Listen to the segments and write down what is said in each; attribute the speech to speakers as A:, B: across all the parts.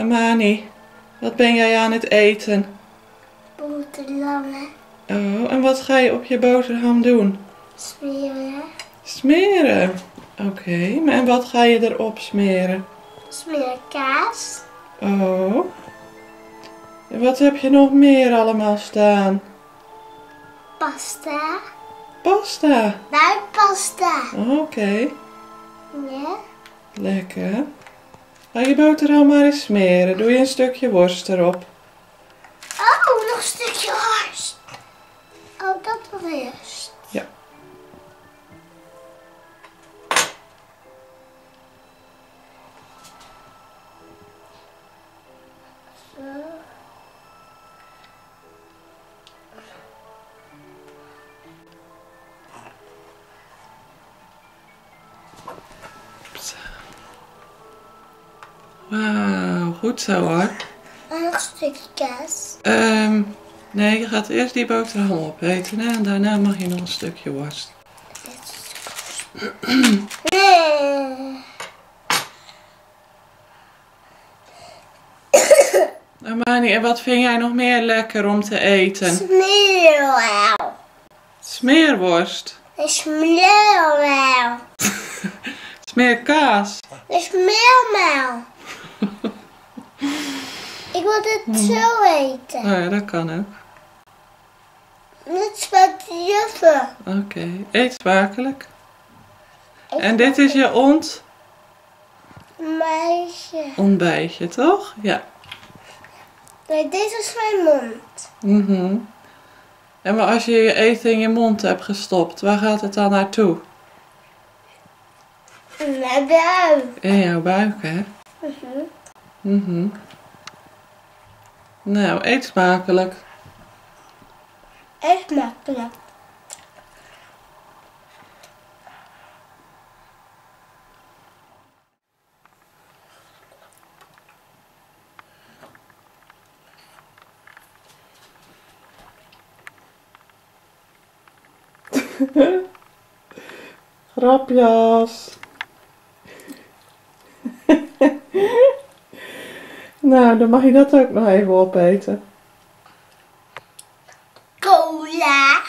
A: Amani, wat ben jij aan het eten?
B: Boterhammen.
A: Oh, en wat ga je op je boterham doen?
B: Smeren.
A: Smeren. Oké, en wat ga je erop smeren?
B: Smeerkaas.
A: Oh. En wat heb je nog meer allemaal staan?
B: Pasta.
A: Pasta.
B: Buikpasta.
A: Oké,
B: Ja.
A: lekker. Ga je boterham maar eens smeren. Doe je een stukje worst erop.
B: Oh, nog een stukje worst. Oh, dat was eerst.
A: Ja.
B: Zo.
A: Wauw, goed zo hoor.
B: En nog een stukje kaas.
A: Nee, je gaat eerst die boterham opeten hè? En daarna mag je nog een stukje worst.
B: Nee.
A: Amani, en wat vind jij nog meer lekker om te eten?
B: Smeerwel.
A: Smeerworst.
B: Smeerwel.
A: Smeerkaas.
B: Smeermel. Ik wil het zo eten.
A: Oh ja, dat kan ook.
B: Net spat juffen.
A: Oké, eet smakelijk. En dit is je
B: Meisje.
A: ontbijtje, toch? Ja.
B: Nee, dit is mijn mond.
A: Mhm. En maar als je je eten in je mond hebt gestopt, waar gaat het dan naartoe?
B: Naar buik.
A: In jouw buik, hè? Mhm. Nou, eet smakelijk.
B: Echt makkelijk.
A: Grapjas. Nou, dan mag je dat ook nog even opeten.
B: Cola.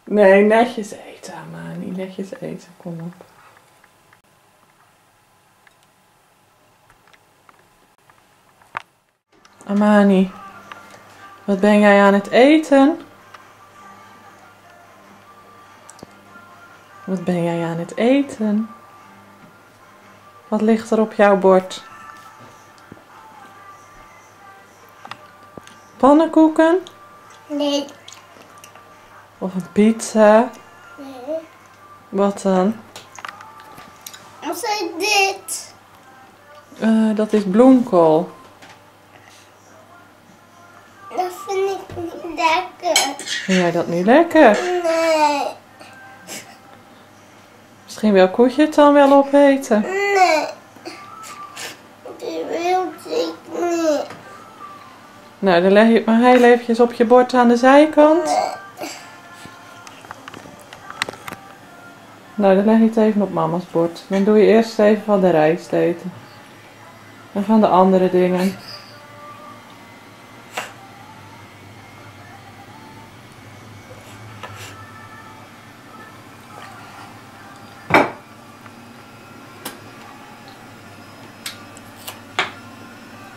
A: Nee, netjes eten, Amani. Netjes eten, kom op. Amani, wat ben jij aan het eten? Wat ben jij aan het eten? Wat ligt er op jouw bord? Pannenkoeken?
B: Nee.
A: Of een pizza?
B: Nee.
A: Wat dan?
B: Wat is dit?
A: Dat is bloemkool.
B: Dat vind ik niet lekker.
A: Vind jij dat niet lekker?
B: Nee.
A: Misschien wil Koetje het dan wel opeten.
B: Nee. Die wil ik niet.
A: Nou, dan leg je het maar heel eventjes op je bord aan de zijkant.
B: Nee.
A: Nou, dan leg je het even op mama's bord. Dan doe je eerst even van de rijst eten. En van de andere dingen.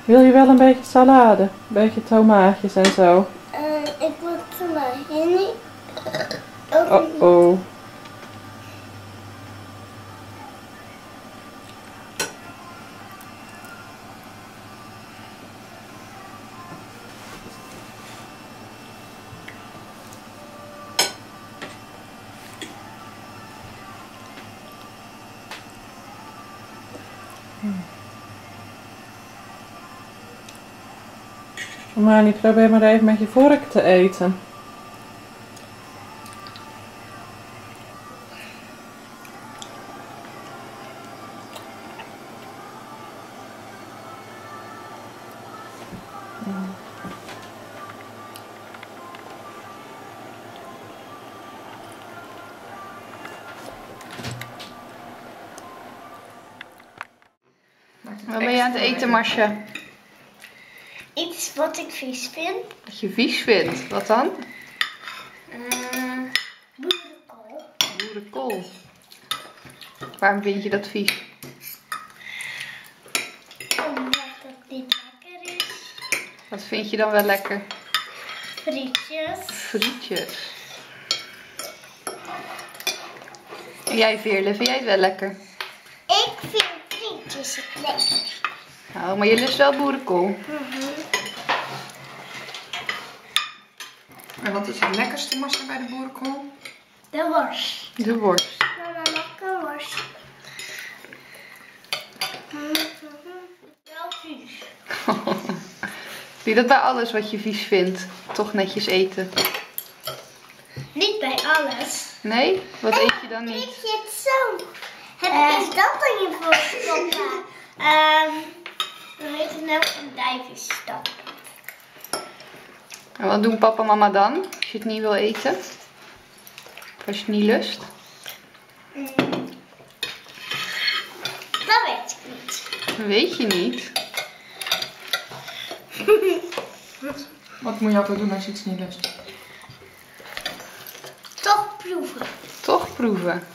A: Wil je wel een beetje salade? Een beetje tomaatjes en zo?
B: Ik wil tomaatje niet.
A: Oh oh. Maar niet, probeer maar even met je vork te eten. Wat ben je aan het eten, Marcia?
B: Iets wat ik vies vind.
A: Wat je vies vindt. Wat dan?
B: Boerenkool.
A: Boerenkool. Waarom vind je dat vies?
B: Omdat het niet lekker is.
A: Wat vind je dan wel lekker?
B: Frietjes.
A: Frietjes. En jij, Veerle, vind jij het wel lekker?
B: Ik vind frietjes het lekker.
A: Nou, maar je lust wel boerenkool.
C: En wat is het lekkerste, Marcia, bij de boerenkool?
B: De worst.
A: De worst.
B: Mama, mag ik een worst? Wel vies.
A: Zie je dat bij alles wat je vies vindt, toch netjes eten?
B: Niet bij alles.
A: Nee? Wat eet je dan
B: Ik
A: niet?
B: zit zo. Is dat dan je voorstoppa? Hoe heet het nou? Een dijvenstap.
A: En wat doen papa en mama dan, als je het niet wil eten? Of als je het niet lust?
B: Dat weet ik niet.
A: Dat weet je niet.
C: Wat moet je altijd doen als je iets niet lust?
B: Toch proeven.
A: Toch proeven.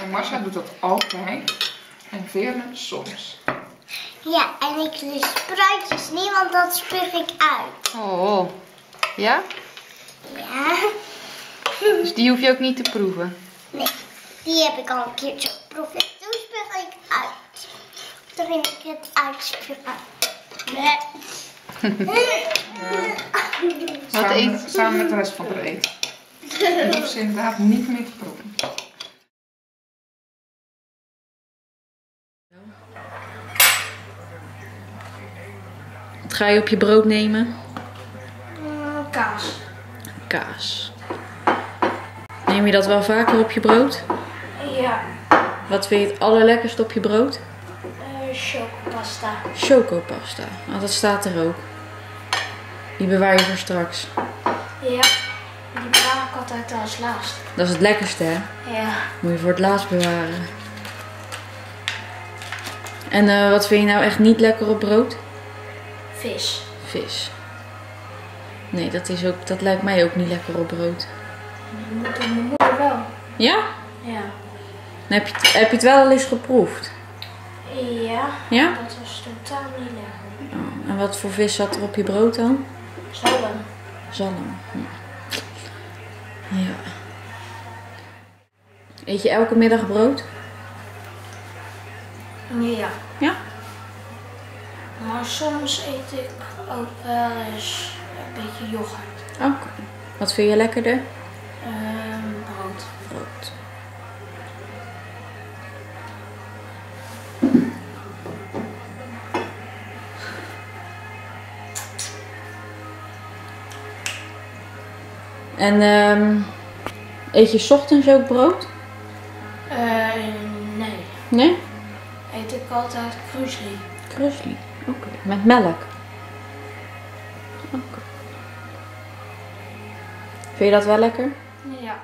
C: En Marcia doet dat altijd. En Veerle soms.
B: Ja, en ik lust spruitjes niet, want dat spuug ik uit.
A: Oh. Ja?
B: Ja.
A: Dus die hoef je ook niet te proeven.
B: Nee, die heb ik al een keertje geproefd. En toen spuug ik uit. Toen ging ik het uitspugen. Nee.
A: Wat eet?
C: Samen met de rest van het eten. En die hoeft ze inderdaad niet meer te proeven.
A: Wat ga je op je brood nemen?
B: Kaas.
A: Kaas. Neem je dat wel vaker op je brood?
B: Ja.
A: Wat vind je het allerlekkerst op je brood?
B: Chocopasta.
A: Chocopasta. Nou, dat staat er ook. Die bewaar je voor straks.
B: Ja. Die bewaar ik altijd als laatst.
A: Dat is het lekkerste, hè?
B: Ja.
A: Moet je voor het laatst bewaren. En wat vind je nou echt niet lekker op brood?
B: Vis.
A: Vis. Nee, dat lijkt mij ook niet lekker op brood.
B: Mijn moeder wel.
A: Ja?
B: Ja.
A: Dan heb je het wel al eens geproefd?
B: Ja.
A: Ja?
B: Dat was totaal niet lekker.
A: Oh, en wat voor vis zat er op je brood dan?
B: Zalm.
A: Zalm. Ja. Eet je elke middag brood?
B: Ja.
A: Ja?
B: Maar soms eet ik ook wel eens een beetje yoghurt.
A: Oké. Wat vind je lekkerder?
B: Brood.
A: Brood. En eet je 's ochtends ook brood?
B: Nee.
A: Nee?
B: Eet ik altijd krusli.
A: Krusli. Oké. Met melk? Oké. Vind je dat wel lekker?
B: Ja.